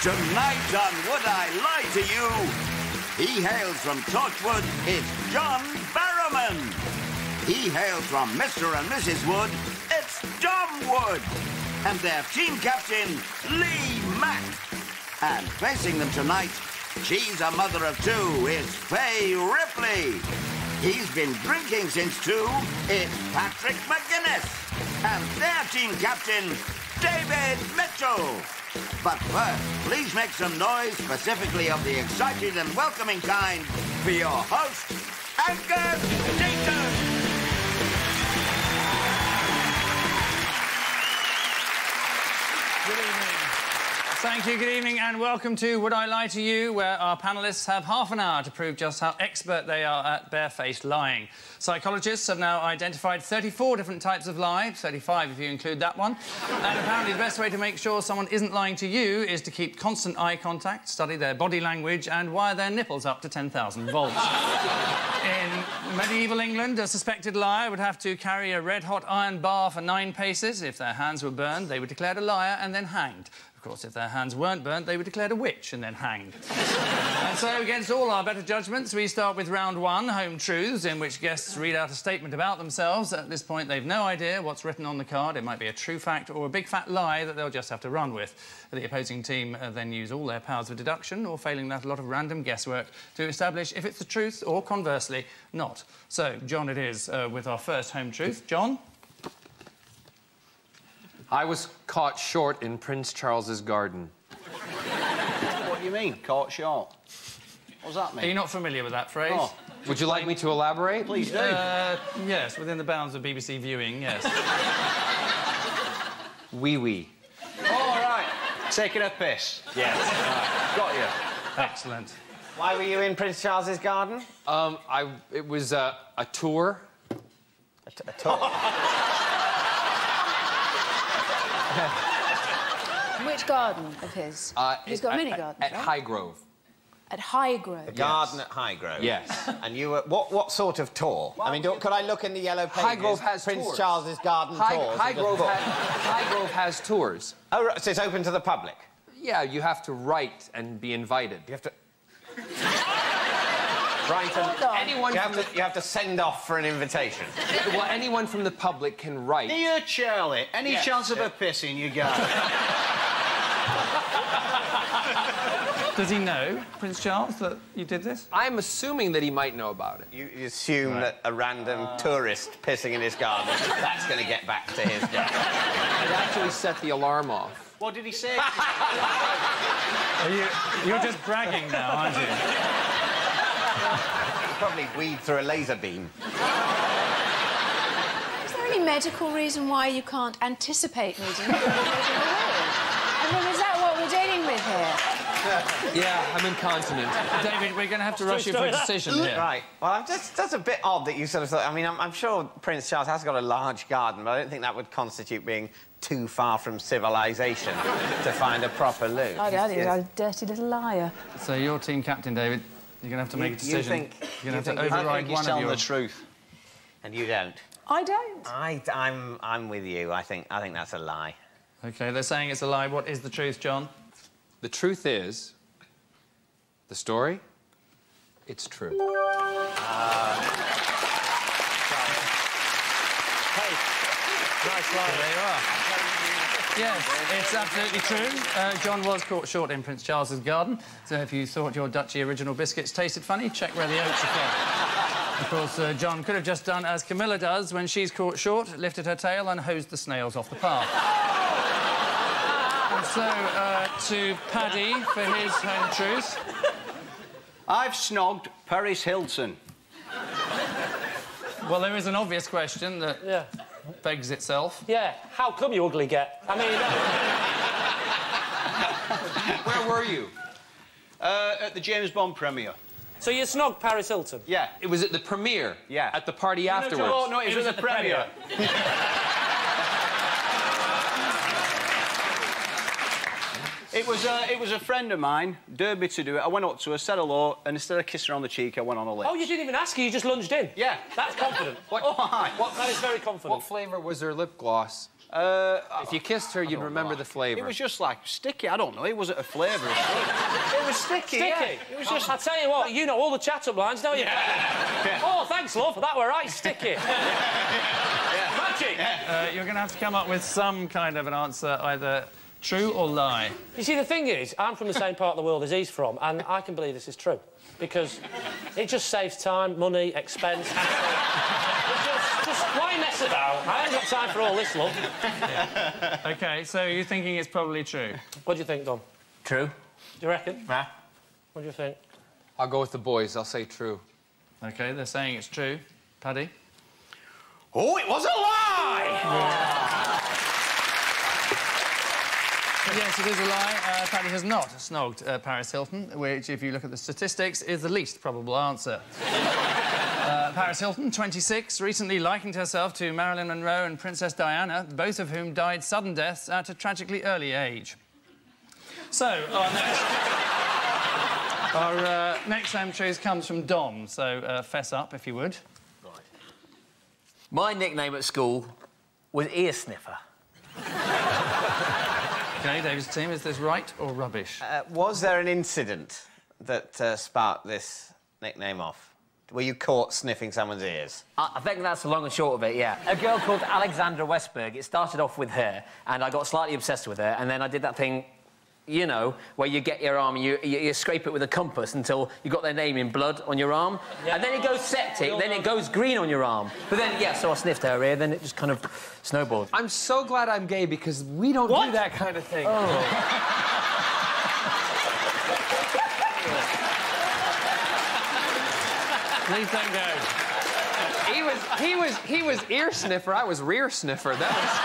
Tonight on Would I Lie to You, he hails from Torchwood, it's John Barrowman. He hails from Mr. and Mrs. Wood, it's Dom Wood. And their team captain, Lee Mack. And facing them tonight, she's a mother of two, it's Faye Ripley. He's been drinking since 2, it's Patrick McGuinness. And their team captain, David Mitchell. But first, please make some noise, specifically of the excited and welcoming kind, for your host, Angus Dayton. Good evening. Thank you, good evening, and welcome to Would I Lie to You, where our panellists have half an hour to prove just how expert they are at barefaced lying. Psychologists have now identified 34 different types of lie, 35 if you include that one. And apparently the best way to make sure someone isn't lying to you is to keep constant eye contact, study their body language, and wire their nipples up to 10,000 volts. In medieval England, a suspected liar would have to carry a red-hot iron bar for 9 paces. If their hands were burned, they were declared a liar and then hanged. Of course, if their hands weren't burnt, they were declared a witch and then hanged. And so, against all our better judgments, we start with round 1, Home Truths, in which guests read out a statement about themselves. At this point, they've no idea what's written on the card. It might be a true fact or a big fat lie that they'll just have to run with. The opposing team then use all their powers of deduction, or failing that, a lot of random guesswork, to establish if it's the truth or, conversely, not. So, John it is with our first Home Truth. John? I was caught short in Prince Charles's garden. What do you mean, caught short? What does that mean? Are you not familiar with that phrase? Oh. Would you like me to elaborate? Please do. Yes, within the bounds of BBC viewing, yes. Wee-wee. All right. Taking a piss. Yes. Right. Got you. Excellent. Why were you in Prince Charles's garden? It was a tour. A tour? Which garden of his? He's got many gardens, At right? Highgrove. At Highgrove. A garden at Highgrove? Yes. And you were... What sort of tour? I mean, could I look in the yellow pages? Highgrove has Prince tours. Charles's garden tours? Highgrove has tours. Oh, right, so it's open to the public? Yeah, you have to write and be invited. You have to... Write and... Hold on. Anyone You have to send off for an invitation. Well, anyone from the public can write. Dear Charlie, any Yes. chance of a piss in your garden? Does he know, Prince Charles, that you did this? I'm assuming that he might know about it. You assume that a random tourist pissing in his garden, that's going to get back to his garden. It actually set the alarm off. What did he say? You're just bragging now, aren't you? You probably weed through a laser beam. Is there any medical reason why you can't anticipate meeting people? I mean, is that what we're dealing with here? Yeah, I'm incontinent. David, we're going to have to rush you for a decision here. Right. Well, that's a bit odd that you sort of thought... I mean, I'm sure Prince Charles has got a large garden, but I don't think that would constitute being too far from civilization to find a proper loo. Oh, Daddy, you're a dirty little liar. So your team captain, David, you're going to have to make a decision. You're going to have to I override think he's one of telling your... the truth. And you don't? I don't. I'm with you. I think that's a lie. OK, they're saying it's a lie. What is the truth, John? The truth is... The story? It's true. Hey, nice lie. There you are. Yes, it's absolutely true. John was caught short in Prince Charles's garden, so if you thought your Dutchy original biscuits tasted funny, check where the oats are from. Of course, John could have just done as Camilla does when she's caught short, lifted her tail and hosed the snails off the path. And so, to Paddy for his home truth. I've snogged Paris Hilton. Well, there is an obvious question that begs itself. Yeah, how come you ugly get? I mean... Where were you? At the James Bond premiere. So you snogged Paris Hilton? Yeah. It was at the premiere. Yeah. At the party afterwards. No, it was at the premiere. It was a friend of mine, dared me to do it. I went up to her, said hello, and instead of kissing her on the cheek, I went on her lips. Oh, you didn't even ask her, you just lunged in? Yeah. That's confident. What? Oh, hi. That is very confident. What flavour was her lip gloss? If you kissed her, you'd remember the flavour. It was just like sticky. I don't know. It wasn't a flavour. It was sticky. Sticky? Yeah. It was just. I'll tell you what, you know all the chat-up lines, don't you? Yeah. Oh, thanks, love. That were right sticky. Magic. You're going to have to come up with some kind of an answer, either true or lie. You see, the thing is, I'm from the same part of the world as he's from, and I can believe this is true. Because it just saves time, money, expense. Just why mess about? I haven't got time for all this, love. OK, so you're thinking it's probably true? What do you think, Dom? True. Do you reckon? Nah. What do you think? I'll go with the boys. I'll say true. OK, they're saying it's true. Paddy? Oh, it was a lie! Yes, it is a lie. Paddy has not snogged Paris Hilton, which, if you look at the statistics, is the least probable answer. Paris Hilton, 26, recently likened herself to Marilyn Monroe and Princess Diana, both of whom died sudden deaths at a tragically early age. So, our next home truth comes from Dom, so fess up, if you would. Right. My nickname at school was Ear Sniffer. OK, David's team, is this right or rubbish? Was there an incident that sparked this nickname off? Were you caught sniffing someone's ears? I think that's the long and short of it, yeah. A girl called Alexandra Westberg, it started off with her, and I got slightly obsessed with her, and then I did that thing, you know, where you get your arm and you scrape it with a compass until you got their name in blood on your arm, and then it goes septic, then it goes green on your arm. But then, yeah, so I sniffed her ear, then it just kind of snowballed. I'm so glad I'm gay because we don't do that kind of thing. Please don't go. He was ear sniffer. I was rear sniffer. That was.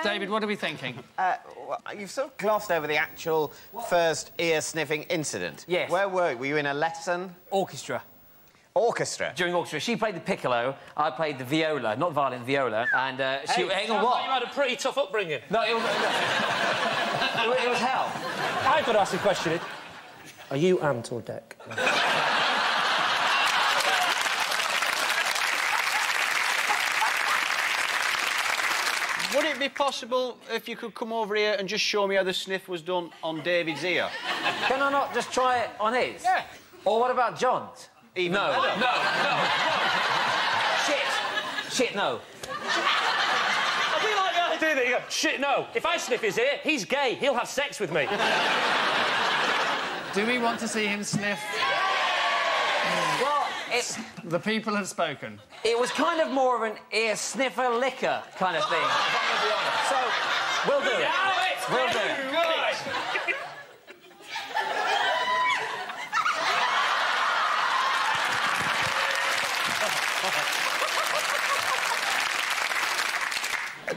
David, what are we thinking? Well, you've sort of glossed over the actual first ear-sniffing incident. Yes. Where were you? Were you in a lesson? Orchestra. Orchestra? During orchestra. She played the piccolo, I played the viola, not violin, viola, and she... Hey, hang on, what? You had a pretty tough upbringing. No, it was... it was hell. I've got to ask a question. Are you ant or deck? Would it be possible if you could come over here and just show me how the sniff was done on David's ear? Can I not just try it on his? Yeah. Or what about John's? Even No, better. no. Shit, no. I do like the idea that you go, shit, no. If I sniff his ear, he's gay. He'll have sex with me. Do we want to see him sniff? Well, The people have spoken. it was kind of more of an ear sniffer liquor kind of thing. So, we'll do it. We'll do it.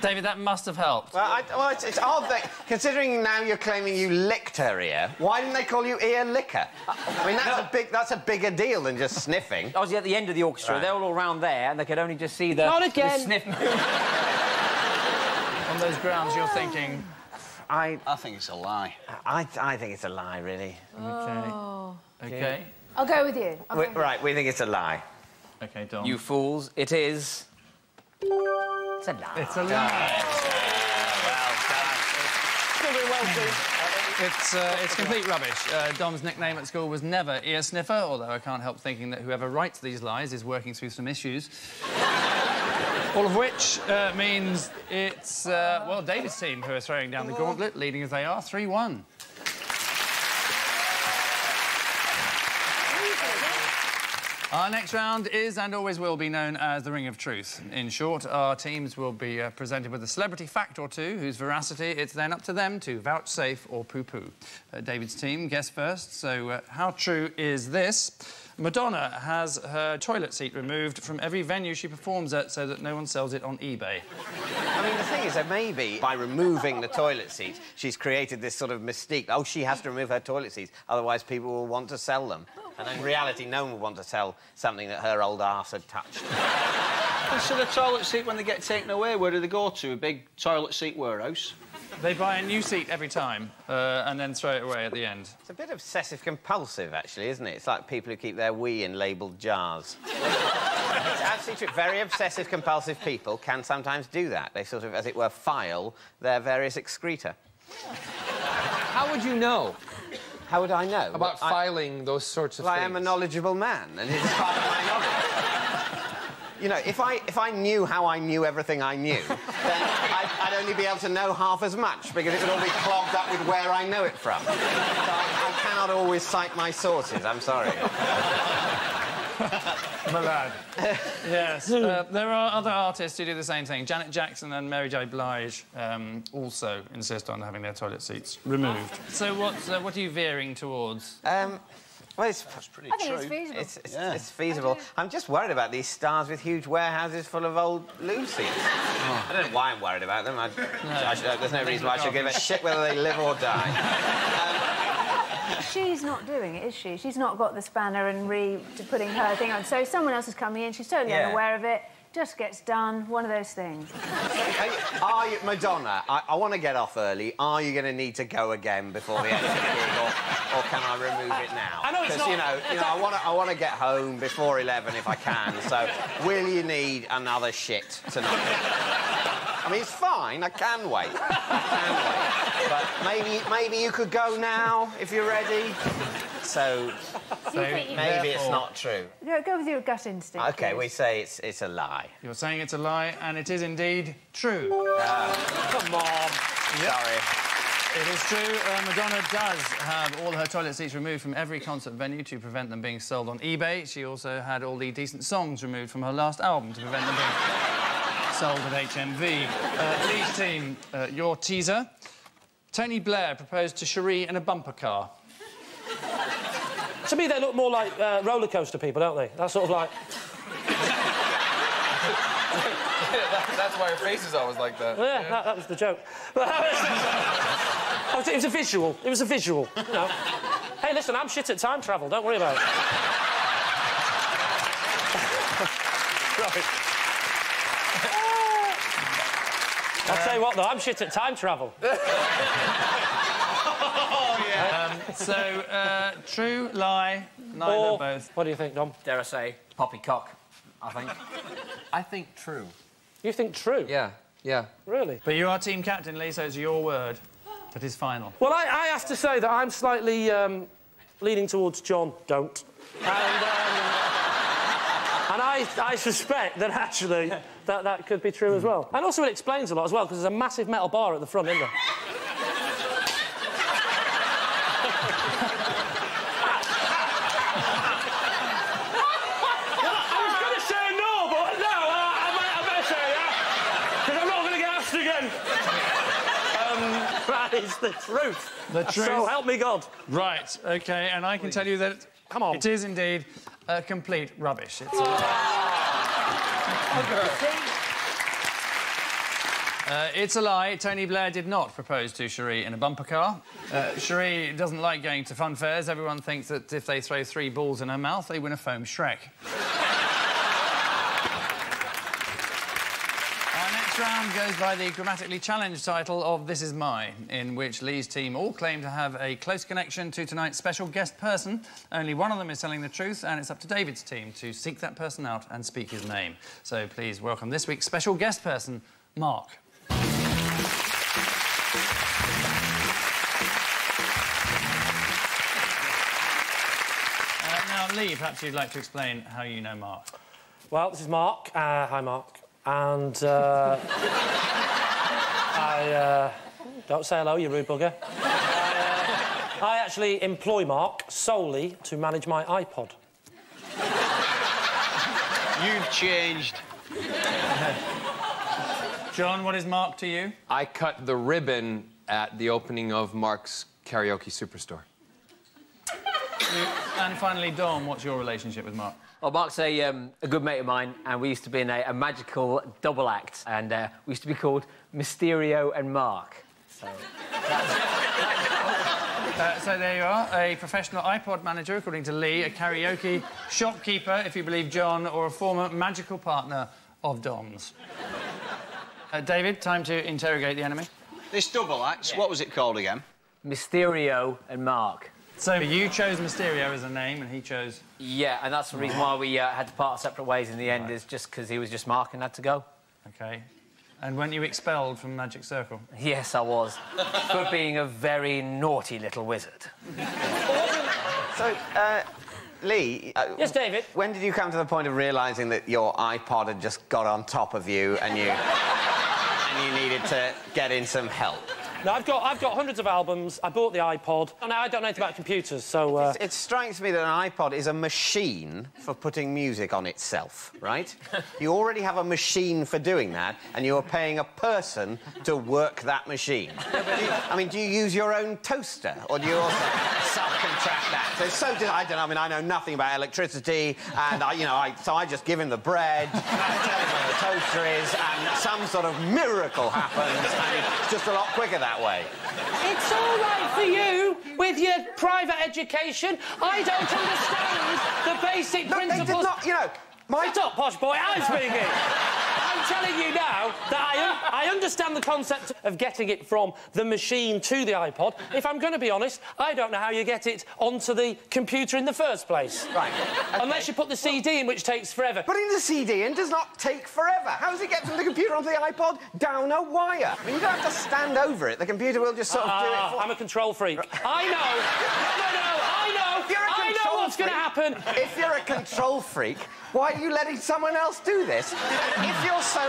David, that must have helped. Well, it's odd that, considering now you're claiming you licked her ear, why didn't they call you ear licker? I mean, that's a bigger deal than just sniffing. I was at the end of the orchestra. Right. They were all around there, and they could only just see the... Not again. The sniff. On those grounds, you're thinking... I think it's a lie. I think it's a lie, really. Oh. OK. I'll go with you. Right, we think it's a lie. OK, Dom. You fools, it is... It's a lie. It's a lie. It's complete rubbish. Dom's nickname at school was never ear sniffer, although I can't help thinking that whoever writes these lies is working through some issues. All of which means it's, well, David's team who are throwing down the gauntlet, leading as they are, 3-1. Our next round is and always will be known as the Ring of Truth. In short, our teams will be presented with a celebrity fact or two whose veracity it's then up to them to vouchsafe or poo-poo. David's team, guess first. So, how true is this? Madonna has her toilet seat removed from every venue she performs at so that no one sells it on eBay. I mean, the thing is that maybe by removing the toilet seats, she's created this sort of mystique. Oh, she has to remove her toilet seats, otherwise people will want to sell them. And in reality, no one will want to sell something that her old arse had touched. So the toilet seat, when they get taken away, where do they go to? A big toilet seat warehouse? They buy a new seat every time and then throw it away at the end. It's a bit obsessive-compulsive, actually, isn't it? It's like people who keep their wee in labelled jars. It's absolutely true. Very obsessive-compulsive people can sometimes do that. They sort of, as it were, file their various excreta. How would you know? How would I know? About filing those sorts of things? I am a knowledgeable man, and it's part of my knowledge. You know, if I knew how I knew everything I knew, then I'd only be able to know half as much, because it would all be clogged up with where I know it from. So I cannot always cite my sources, I'm sorry. My lad. Yes. There are other artists who do the same thing. Janet Jackson and Mary J. Blige also insist on having their toilet seats removed. So what are you veering towards? Well, it's pretty true. I think it's feasible. It's feasible. I'm just worried about these stars with huge warehouses full of old loo seats. Oh. I don't know why I'm worried about them. There's no reason why I should give a shit whether they live or die. She's not doing it, is she? She's not got the spanner and putting her thing on. So someone else is coming in, she's totally unaware of it, just gets done, one of those things. Are you, Madonna, I want to get off early. Are you going to need to go again before the end of the gig, or can I remove it now? I know it's not... Because, you know, I want to get home before 11 if I can, so will you need another shit tonight? I mean, it's fine, I can wait. But maybe you could go now, if you're ready. So maybe it's not true. No, go with your gut instinct. OK, please. we say it's a lie. You're saying it's a lie, and it is indeed true. Come on. Yep. Sorry. It is true. Madonna does have all her toilet seats removed from every concert venue to prevent them being sold on eBay. She also had all the decent songs removed from her last album to prevent them being sold at HMV. Lead team, your teaser. Tony Blair proposed to Cherie in a bumper car. To me, they look more like roller coaster people, don't they? That's sort of like... That's why her face is always like that. Yeah, yeah. That was the joke. It was a visual. It was a visual, you know. Hey, listen, I'm shit at time travel. Don't worry about it. Right. I'll tell you what, though, I'm shit at time travel. Oh, yeah. True, lie, neither, both. What do you think, Dom? Dare I say, poppycock, I think. I think true. You think true? Yeah, yeah. Really? But you are team captain, Lee, so it's your word that is final. Well, I have to say that I'm slightly leaning towards John, don't. And I suspect that, actually, that could be true as well. And also it explains a lot as well, because there's a massive metal bar at the front, isn't there? I was going to say no, but no, I better say that, because I'm not going to get asked again. That is the truth. The truth? So help me God. Right, OK, and I can tell you that... Come on. It is indeed complete rubbish. It's it's a lie. Tony Blair did not propose to Cherie in a bumper car. Cherie doesn't like going to fun fairs. Everyone thinks that if they throw 3 balls in her mouth, they win a foam Shrek. Our next round goes by the grammatically challenged title of This Is Mine, in which Lee's team all claim to have a close connection to tonight's special guest person. Only one of them is telling the truth, and it's up to David's team to seek that person out and speak his name. So please welcome this week's special guest person, Mark. Now, Lee, perhaps you'd like to explain how you know Mark. Well, this is Mark. Hi, Mark. And, don't say hello, you rude bugger. I actually employ Mark solely to manage my iPod. You've changed. John, what is Mark to you? I cut the ribbon at the opening of Mark's Karaoke Superstore. And finally, Dom, what's your relationship with Mark? Well, Mark's a good mate of mine, and we used to be in a magical double act, and we used to be called Mysterio and Mark. So, so there you are, a professional iPod manager, according to Lee, a karaoke shopkeeper, if you believe John, or a former magical partner of Dom's. David, time to interrogate the enemy. This double act, what was it called again? Mysterio and Mark. So you chose Mysterio as a name and he chose... Yeah, and that's the reason why we had to part separate ways in the end, is just because he was just Mark and had to go. OK. And weren't you expelled from Magic Circle? Yes, I was. For being a very naughty little wizard. So, Lee... Yes, David? When did you come to the point of realising that your iPod had just got on top of you and you... and you needed to get in some help? No, I've got hundreds of albums. I bought the iPod. And I don't know anything about computers, so... It strikes me that an iPod is a machine for putting music on itself, right? You already have a machine for doing that, and you're paying a person to work that machine. I mean, do you use your own toaster, or do you also subcontract that? So I don't know. I mean, I know nothing about electricity, and so I just give him the bread, tell him where the toaster is, and some sort of miracle happens, and it's just a lot quicker that way. It's all right for you with your private education. I don't understand the basic principles... They did not, you know... Shut up, posh boy, I'm speaking. I'm telling you now that I understand the concept of getting it from the machine to the iPod. If I'm going to be honest, I don't know how you get it onto the computer in the first place. Right. Okay. Unless you put the CD in, which takes forever. Putting the CD in does not take forever. How does it get from the computer onto the iPod? Down a wire. I mean, you don't have to stand over it. The computer will just sort of do it for... I'm a control freak. I know what's going to happen. If you're a control freak, why are you letting someone else do this? If you're so...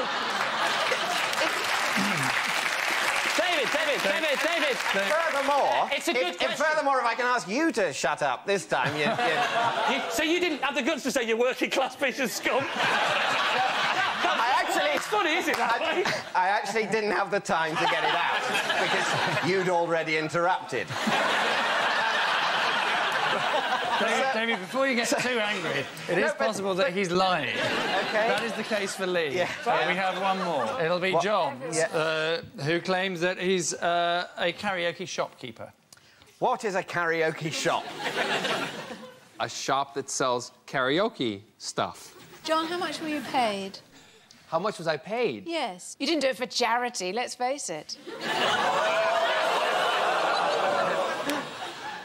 David. Furthermore... It's a good question. Furthermore, if I can ask you to shut up this time, So you didn't have the guts to say you're working class piece of scum? It's funny, isn't it, that way? I actually didn't have the time to get it out, because you'd already interrupted. David, before you get too angry, it is possible that he's lying. OK. That is the case for Lee. Yeah. We have one more. It'll be John, who claims that he's a karaoke shopkeeper. What is a karaoke shop? A shop that sells karaoke stuff. John, how much were you paid? How much was I paid? Yes. You didn't do it for charity, let's face it.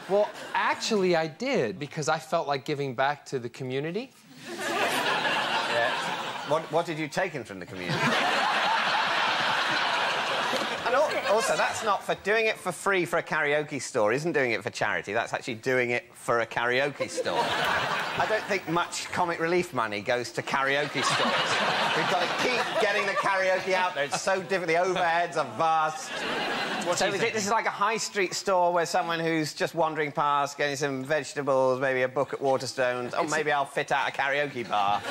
Well, actually, I did, because I felt like giving back to the community. Yeah. What did you take in from the community? And also, that's not for doing it for free for a karaoke store. Isn't doing it for charity. That's actually doing it for a karaoke store. I don't think much comic relief money goes to karaoke stores. We've got to keep getting the karaoke out there. It's so different. The overheads are vast. So this is like a high street store where someone who's just wandering past, getting some vegetables, maybe a book at Waterstones. Oh, maybe I'll fit out a karaoke bar.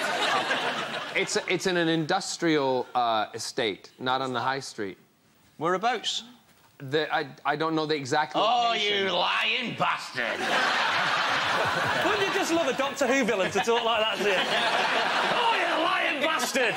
It's in an industrial estate, not on the high street. Whereabouts? I don't know the exact location. Oh, you lying bastard! Wouldn't you just love a Doctor Who villain to talk like that to you? Oh, you lying bastard!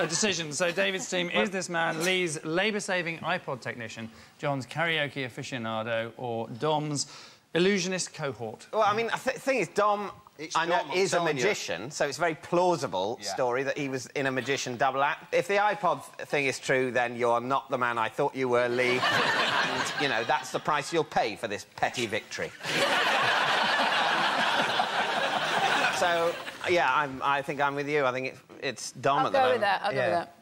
A decision. So David's team is this man, Lee's labour-saving iPod technician, John's karaoke aficionado, or Dom's illusionist cohort. Well, I mean, the thing is, Dom... I know is a magician, so it's a very plausible story that he was in a magician double act. If the iPod thing is true, then you're not the man I thought you were, Lee. And, you know, that's the price you'll pay for this petty victory. So, yeah, I think I'm with you. I think it's Dom at the moment. I'll go with that.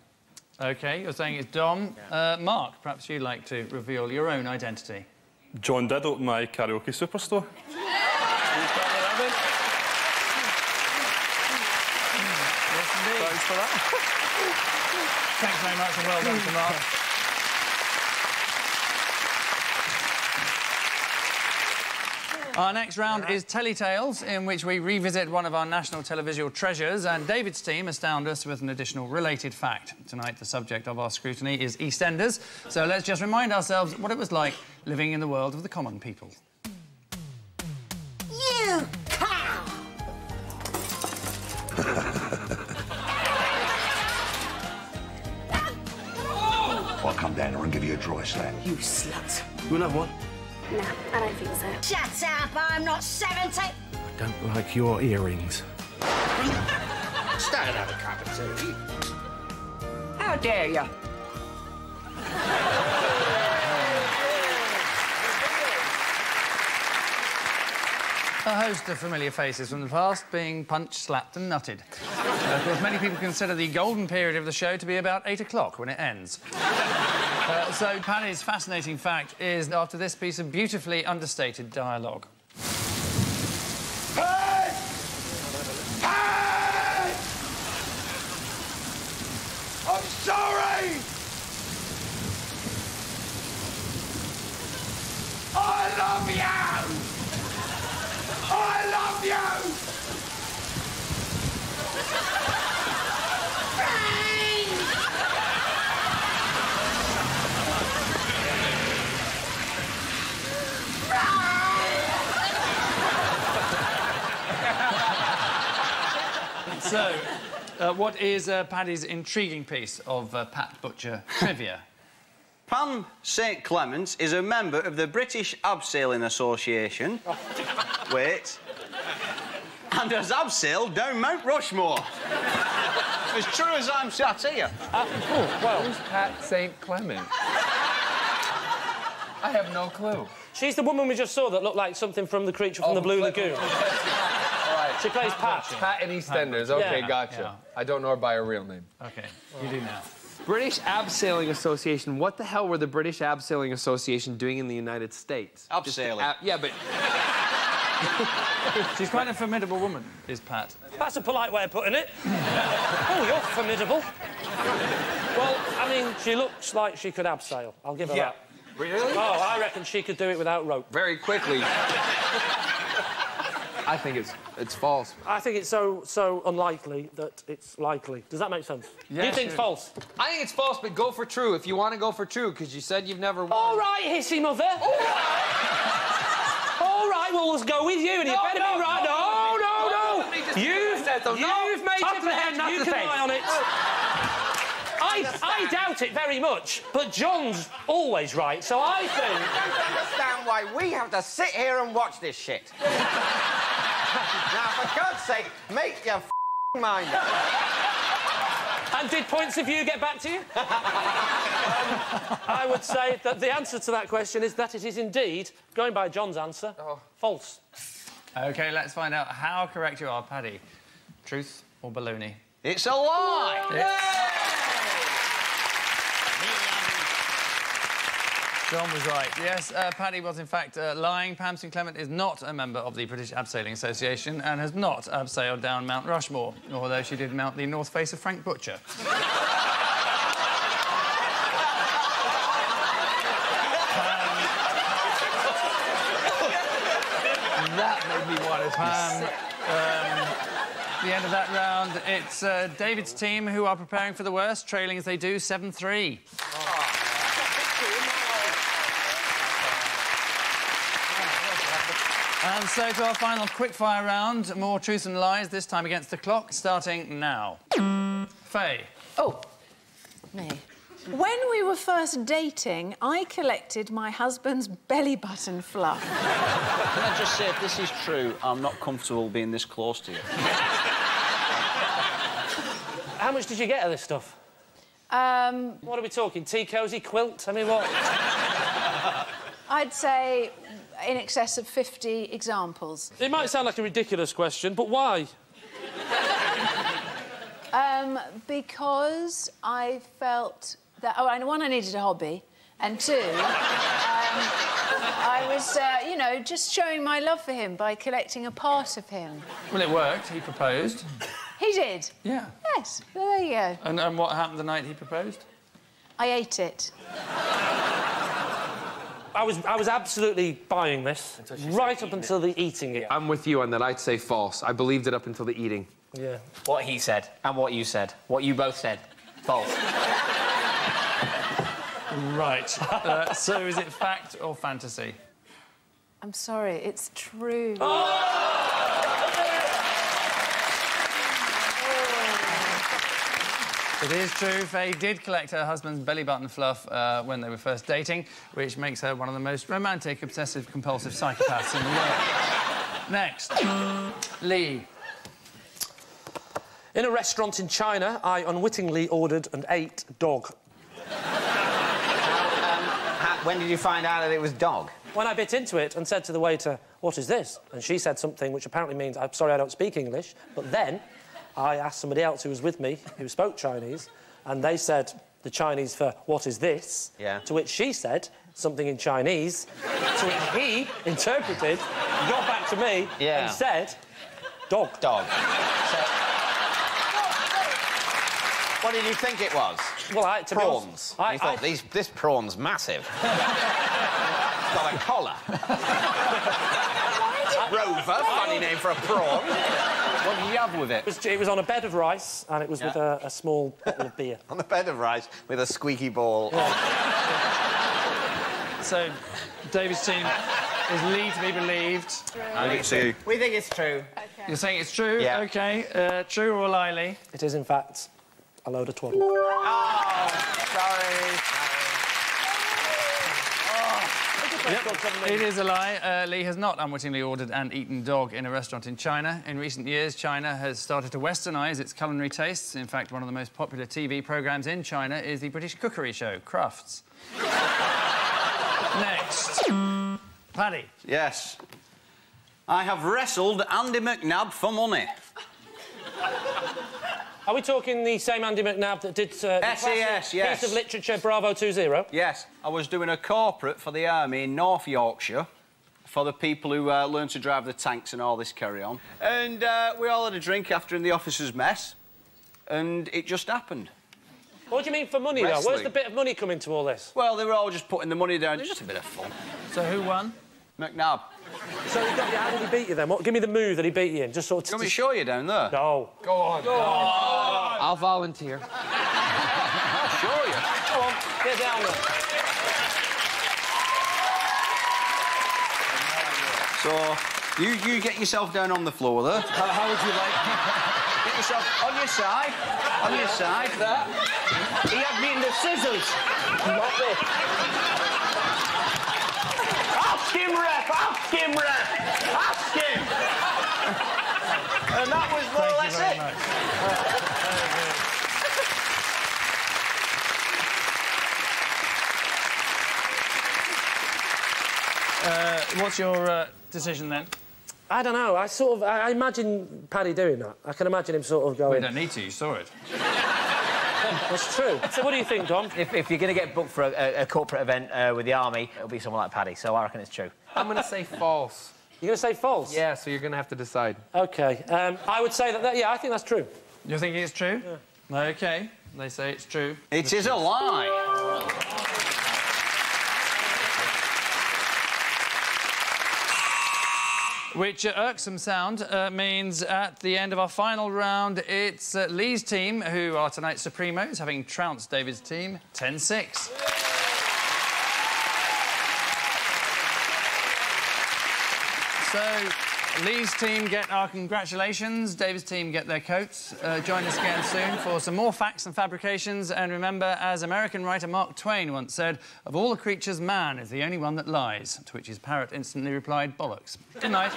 OK, you're saying it's Dom. Mark, perhaps you'd like to reveal your own identity. John did open my karaoke superstore. Thanks for that. Thanks very much and well done to Mark. Our next round is Telly-Tales, in which we revisit one of our national televisual treasures, and David's team astound us with an additional related fact. Tonight, the subject of our scrutiny is EastEnders, so let's just remind ourselves what it was like living in the world of the common people. You cow! I'll come down here and give you a dry slap. You slut. You want to have one? No, I don't think so. Shut up, I'm not 70. I don't like your earrings. Stay and have a cup of tea. How dare you? A host of familiar faces from the past being punched, slapped and nutted. Of course, many people consider the golden period of the show to be about 8 o'clock when it ends. So Paddy's fascinating fact is after this piece of beautifully understated dialogue. Hey! Hey! I'm sorry! I love you! I love you! So, what is Paddy's intriguing piece of Pat Butcher trivia? Pan St Clements is a member of the British Abseiling Association. Wait. And has abseiled down Mount Rushmore. As true as I'm sat here. Who's Pat St. Clement? I have no clue. She's the woman we just saw that looked like something from the creature from the Blue Lagoon. She plays Pat. Pat in EastEnders. OK, Yeah. gotcha. Yeah. I don't know her by her real name. OK, you do now. British Abseiling Association. What the hell were the British Abseiling Association doing in the United States? Abseiling. Yeah, but... She's quite a formidable woman, is Pat. That's a polite way of putting it. Oh, you're formidable. Well, I mean, she looks like she could abseil. I'll give her that. Really? Oh, I reckon she could do it without rope. Very quickly. I think it's false. I think it's so unlikely that it's likely. Does that make sense? Yeah, You think sure. false? I think it's false, but go for true if you want to go for true, because you said you've never won. All right, hissy mother. All right, well, let's go with you, and you better be right. No. You've made Top your of the head, bed. not You the can face. lie on it. I doubt it very much, but John's always right, so I think... I don't understand why we have to sit here and watch this shit. Now, for God's sake, make your mind up. And did points of view get back to you? I would say that the answer to that question is that it is indeed, going by John's answer, false. OK, let's find out how correct you are, Paddy. Truth or baloney? It's a lie! John was right. Yes, Paddy was in fact lying. Pam St Clement is not a member of the British Abseiling Association and has not abseiled down Mount Rushmore, although she did mount the north face of Frank Butcher. That made me want to The end of that round, it's David's team who are preparing for the worst, trailing as they do 7-3. And so to our final quickfire round, more truth and lies, this time against the clock, starting now. Faye. Oh, me. When we were first dating, I collected my husband's belly button fluff. Can I just say, if this is true, I'm not comfortable being this close to you. How much did you get of this stuff? What are we talking? Tea cosy, quilt? I mean, what? I'd say in excess of 50 examples. It might sound like a ridiculous question, but why? Because I felt that... Oh, and one, I needed a hobby, and two, I was, you know, just showing my love for him by collecting a part of him. Well, it worked. He proposed. He did? Yeah. Yes. Well, there you go. And what happened the night he proposed? I ate it. I was absolutely buying this, right up until the eating it. I'm with you on that. I'd say false. I believed it up until the eating. Yeah. What he said and what you said. What you both said. False. Right. So is it fact or fantasy? I'm sorry, it's true. It is true. Faye did collect her husband's belly button fluff when they were first dating, which makes her one of the most romantic, obsessive-compulsive psychopaths in the world. Next. Lee. In a restaurant in China, I unwittingly ordered and ate dog. When did you find out that it was dog? when I bit into it and said to the waiter, "What is this?" and she said something which apparently means, "I'm sorry, I don't speak English," but then I asked somebody else who was with me, who spoke Chinese, and they said the Chinese for "what is this?" Yeah. To which she said something in Chinese, to which he interpreted, got back to me, and said, "Dog." Dog. So, what did you think it was? Well, to prawns. I thought, this prawn's massive. It's got a collar. Rover, funny name for a prawn. What did you have with it? It was on a bed of rice, and it was with a small bottle of beer. On a bed of rice with a squeaky ball. So, David's team is Lee to be believed. I think it's true. We think it's true. Okay. You're saying it's true? Yeah. OK. True or lie, Lee? It is, in fact, a load of twaddle. Oh, sorry. Yep. It is a lie. Lee has not unwittingly ordered and eaten dog in a restaurant in China. In recent years, China has started to westernise its culinary tastes. In fact, one of the most popular TV programmes in China is the British cookery show, Crufts. Next. Paddy. Yes. I have wrestled Andy McNabb for money. Are we talking the same Andy McNabb that did the SAS, yes. piece of literature Bravo 20? Yes. I was doing a corporate for the Army in North Yorkshire for the people who learn to drive the tanks and all this carry-on. And we all had a drink after in the officers' mess, and it just happened. What do you mean for money, though? Where's the bit of money coming to all this? Well, they were all just putting the money down. It was just a bit of fun. So who won? McNabb. So how did he beat you, then? Give me the move that he beat you in, just sort of... Do you want me to show you down there? No. Go on. Go on. I'll volunteer. I'll show you. Go on, get down there. So, you get yourself down on the floor there. How would you like... Get yourself on your side. On your side, there. He had me in the scissors. Not this. Ask him, ref! Ask him, ref! Ask him! And that was more or less it. What's your decision, then? I don't know. I imagine Paddy doing that. I can imagine him sort of going... We don't need to. You saw it. That's true. So what do you think, Dom? If you're going to get booked for a corporate event with the Army, it'll be someone like Paddy, so I reckon it's true. I'm going to say false. You're going to say false? Yeah, so you're going to have to decide. OK. I would say that... Yeah, I think that's true. You're thinking it's true? Yeah. OK. They say it's true. It is a lie. Which irksome sound means at the end of our final round, it's Lee's team, who are tonight's Supremos, having trounced David's team 10-6. So, Lee's team get our congratulations. David's team get their coats. Join us again soon for some more facts and fabrications. And remember, as American writer Mark Twain once said, of all the creatures, man is the only one that lies. To which his parrot instantly replied, bollocks. Good night.